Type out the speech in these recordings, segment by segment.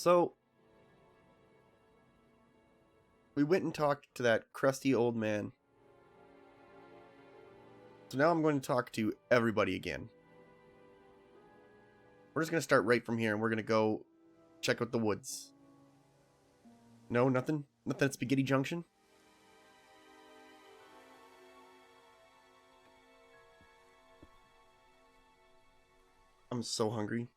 So, we went and talked to that crusty old man. So now I'm going to talk to everybody again. We're just going to start right from here, and we're going to go check out the woods. No, nothing? Nothing at Spaghetti Junction? I'm so hungry.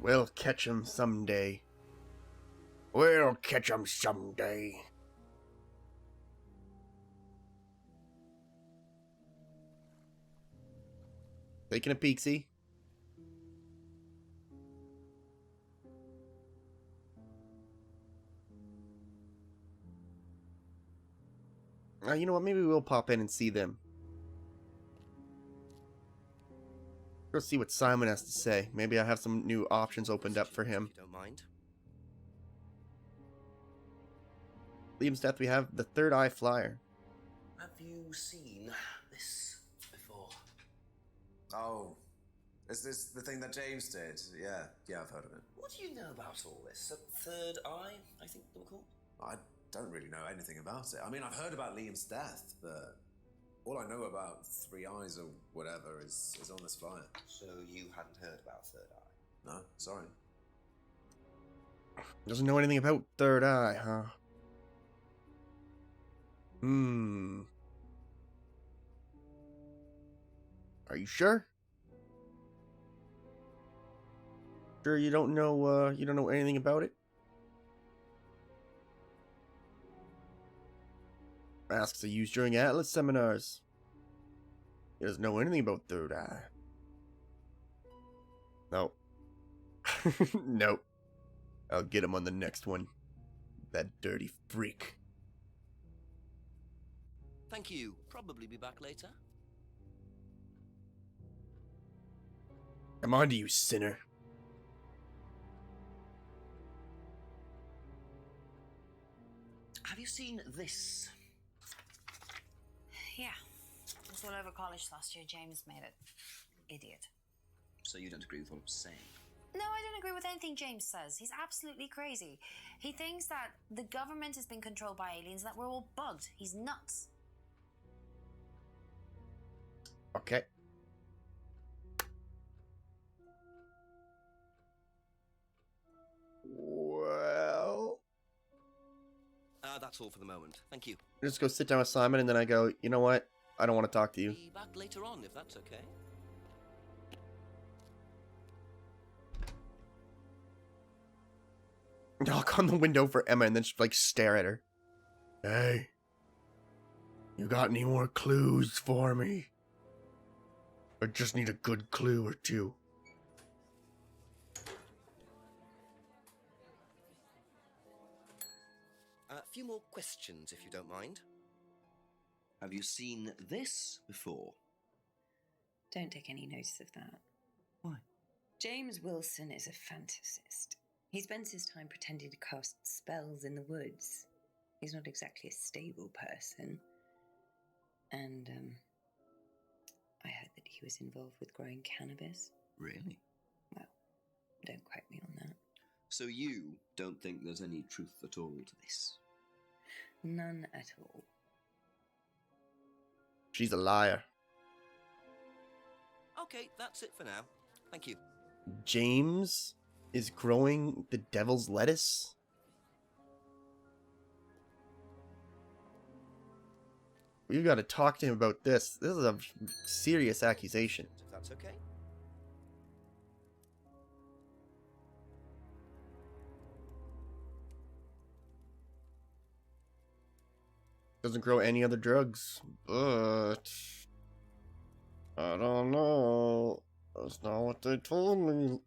We'll catch 'em someday. We'll catch 'em someday. Taking a peek, see? You know what? Maybe we'll pop in and see them. Go see what Simon has to say. Maybe I have some new options opened up for him. If you don't mind. Liam's death, we have the Third Eye Flyer. Have you seen this before? Oh, is this the thing that James did? Yeah, I've heard of it. What do you know about all this? A third eye, I think they were called? I don't really know anything about it. I mean, I've heard about Liam's death, but all I know about Three Eyes or whatever is on this flyer. So you hadn't heard about third eye? No, sorry. Doesn't know anything about Third Eye, huh? Are you sure? Sure you don't know anything about it? Masks are used during Atlas seminars. He doesn't know anything about Third Eye. No. Nope. I'll get him on the next one. That dirty freak. Thank you. Probably be back later. Come on to you, sinner. Have you seen this? Yeah. It was all over college last year. James made it. Idiot. So you don't agree with what I'm saying? No, I don't agree with anything James says. He's absolutely crazy. He thinks that the government has been controlled by aliens, that we're all bugged. He's nuts. Okay. Well... That's all for the moment. Thank you. I just go sit down with Simon, and then I go, you know what? I don't want to talk to you. Be back later on, if that's okay. Knock on the window for Emma, and then just, like, stare at her. Hey. You got any more clues for me? I just need a good clue or two. A few more questions, if you don't mind. Have you seen this before? Don't take any notice of that. Why? James Wilson is a fantasist. He spends his time pretending to cast spells in the woods. He's not exactly a stable person. And, I heard that he was involved with growing cannabis. Really? Well, don't quote me on that. So you don't think there's any truth at all to this? None at all. She's a liar. Okay, that's it for now. Thank you. James is growing the devil's lettuce? We've got to talk to him about this. This is a serious accusation. If that's okay. Doesn't grow any other drugs, but I don't know. That's not what they told me.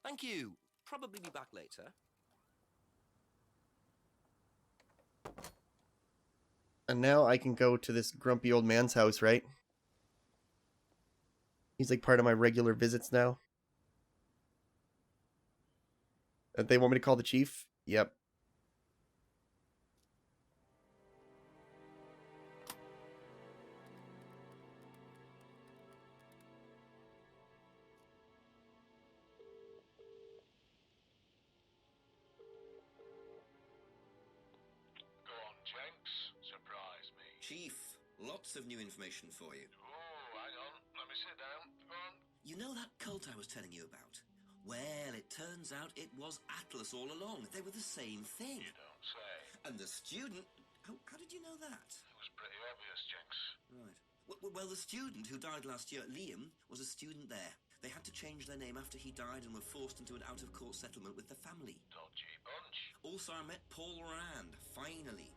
Thank you. Probably be back later. And now I can go to this grumpy old man's house, right? He's like part of my regular visits now. They want me to call the chief? Yep. Go on, Jenks. Surprise me. Chief, lots of new information for you. Oh, hang on. Let me sit down. Go on. You know that cult I was telling you about? Well, it turns out it was Atlas all along. They were the same thing. You don't say. And the student... How did you know that? It was pretty obvious, Jenks. Right. Well, the student who died last year, Liam, was a student there. They had to change their name after he died and were forced into an out-of-court settlement with the family. Dodgy bunch. Also, I met Paul Rand, finally.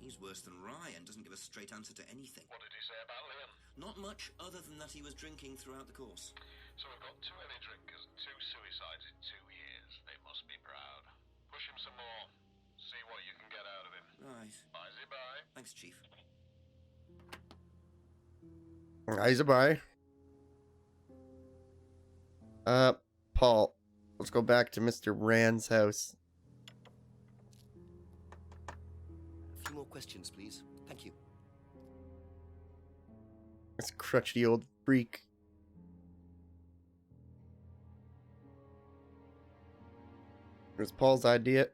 He's worse than Ryan, doesn't give a straight answer to anything. What did he say about Liam? Not much other than that he was drinking throughout the course. So we've got 2 heavy drinkers and 2 suicides in 2 years. They must be proud. Push him some more. See what you can get out of him. Right. Bye-bye. Thanks, Chief. Bye. Paul, let's go back to Mr. Rand's house. A few more questions, please. Thank you. This crutchy old freak. It was Paul's idea.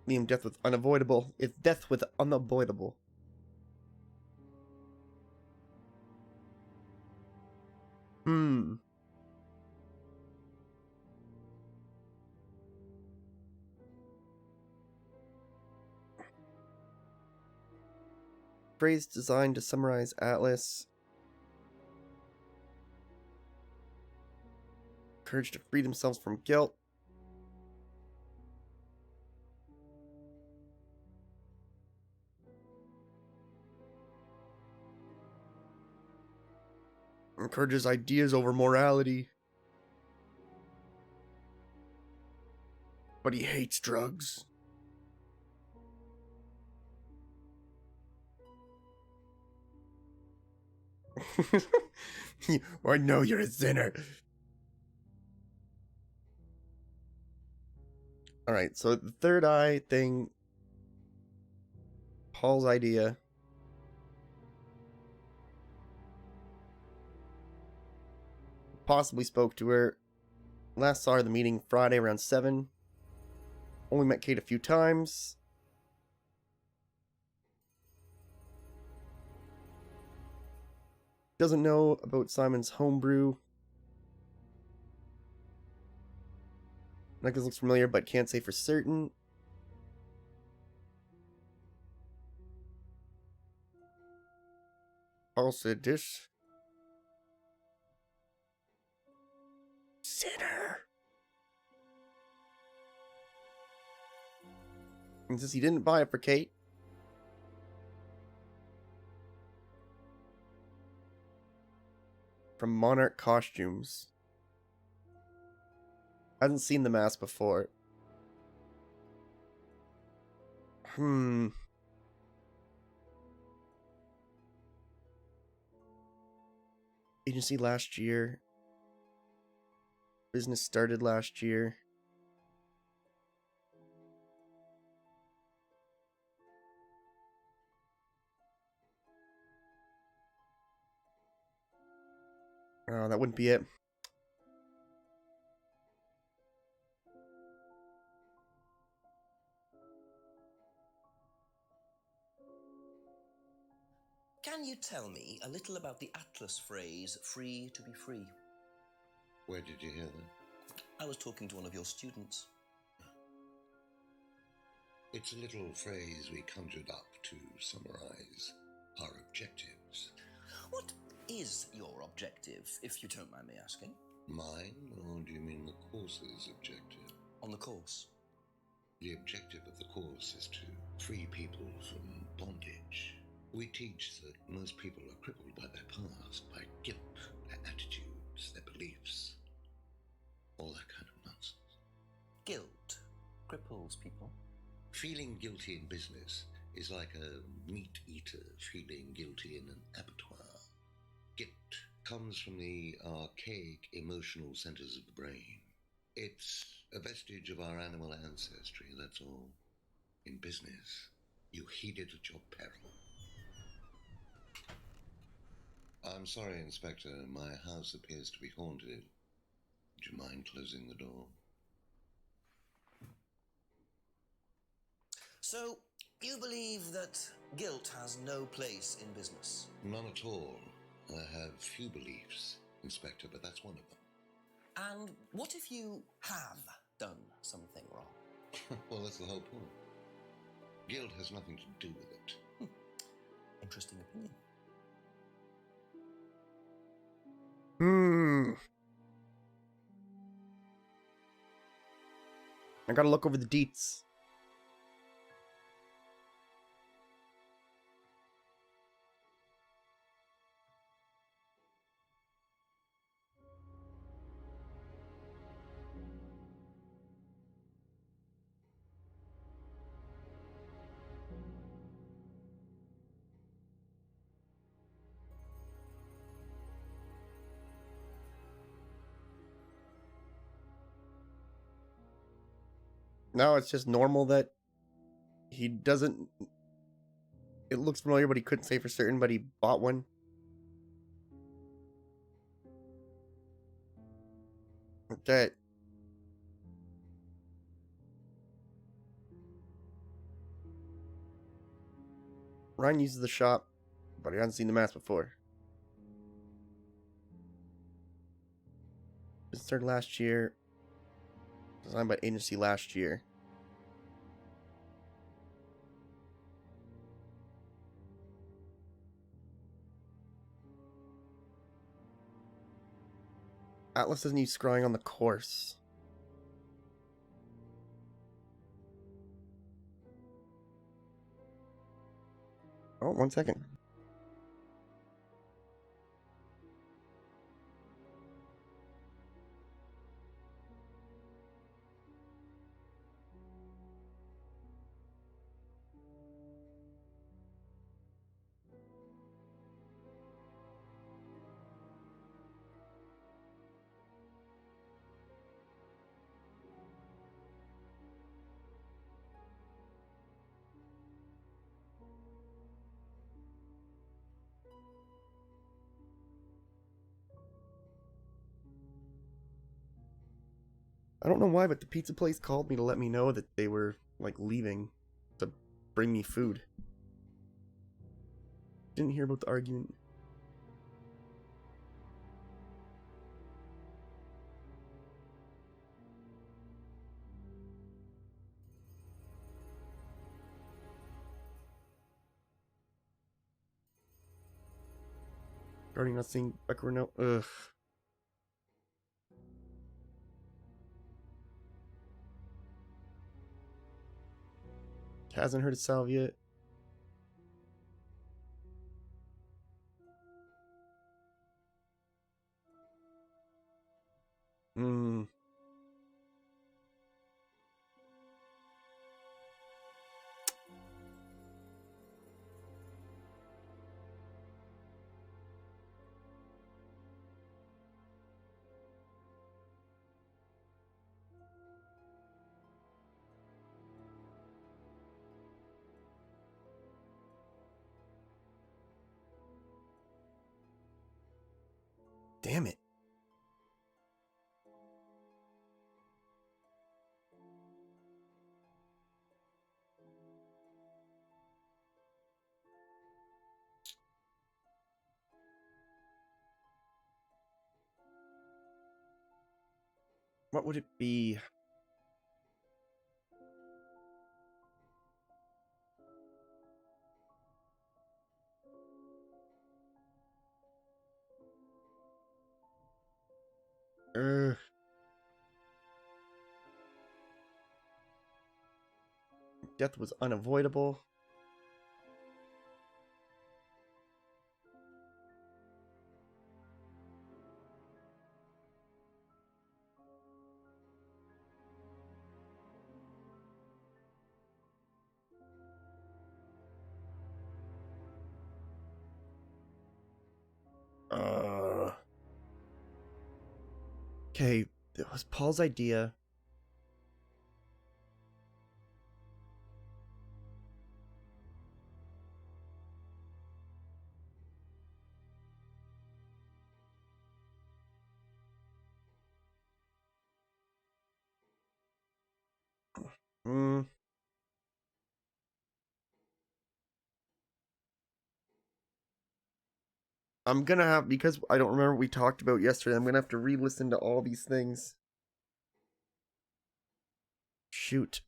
Liam, death was unavoidable. If death was unavoidable. Phrase designed to summarize Atlas. Courage to free themselves from guilt. Encourages ideas over morality. But he hates drugs. I know you're a sinner. Alright, so the third eye thing. Paul's idea. Possibly spoke to her. Last saw her at the meeting Friday around 7. Only met Kate a few times. Doesn't know about Simon's homebrew. Necklace looks familiar, but can't say for certain. Paul said this. Sinner. And since he didn't buy it for Kate, from Monarch Costumes. Hasn't seen the mask before. Agency last year. Business started last year. Oh, that wouldn't be it. Can you tell me a little about the Atlas phrase, free to be free? Where did you hear that? I was talking to one of your students. It's a little phrase we conjured up to summarize our objectives. What is your objective, if you don't mind me asking? Mine, or do you mean the course's objective? On the course. The objective of the course is to free people from bondage. We teach that most people are crippled by their past, by guilt, their attitudes, their beliefs, all that kind of nonsense. Guilt cripples people. Feeling guilty in business is like a meat eater feeling guilty in an abattoir. comes from the archaic emotional centers of the brain. It's a vestige of our animal ancestry, that's all. In business, you heed it at your peril. I'm sorry, Inspector. My house appears to be haunted. Would you mind closing the door? So, you believe that guilt has no place in business? None at all. I have few beliefs, Inspector, but that's one of them. And what if you have done something wrong? Well, that's the whole point. Guilt has nothing to do with it. Interesting opinion. I gotta look over the deets. No, it's just normal that he doesn't... It looks familiar, but he couldn't say for certain, but he bought one. Okay. Ryan uses the shop, but he hasn't seen the mask before. It started last year. Designed by agency last year. Atlas doesn't need scrying on the course. Oh, 1 second. I don't know why, but the pizza place called me to let me know that they were, like, leaving to bring me food. Didn't hear about the argument. Regarding not seeing Becker now. Ugh. Hasn't heard of Salve yet. Hmm. Damn it. What would it be? Death was unavoidable. Uh. Okay, it was Paul's idea. Hmm. I'm gonna have, because I don't remember what we talked about yesterday, I'm gonna have to re-listen to all these things. Shoot.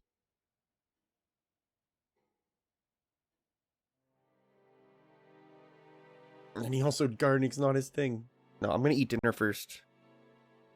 And he also, gardening's not his thing. No, I'm gonna eat dinner first.